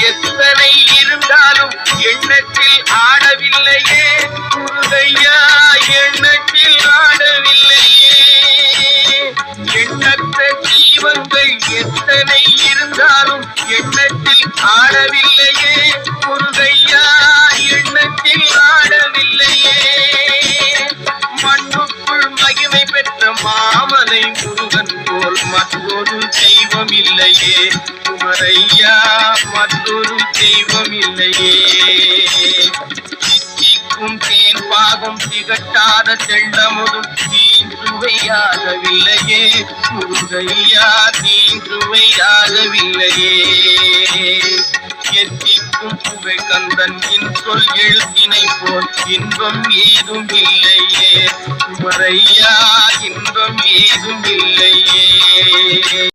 எத்தனை இருந்தாலும் எண்ணத்தில் ஆடவில்லையே முருகையா, எண்ணத்தில் ஆடவில்லையே. எண்ணற்ற ஜீவங்கள் எத்தனை இருந்தாலும் எண்ணத்தில் ஆடவில்லையே முருகையா, எண்ணத்தில் ஆடவில்லையே. மண்ணுக்குள் மகிமை பெற்ற மாமலை முருகன் போல் மற்றொரு தெய்வம் இல்லையே குமரையா, மற்றொரு தெய்வம் இல்லையே. சித்திக்கும் தேன் பாகம் திகட்டாத தெள்ளமுதும் தீன்றுவையாகவில்லையே முருகையா, தீன்றுவையாகவில்லையே. எத்திக்கும் புகை கந்தன் சொல் எழுத்தினை போல் இன்பம் ஏதும் இல்லையே குமரையா, இன்பம் ஏதும் இல்லையே.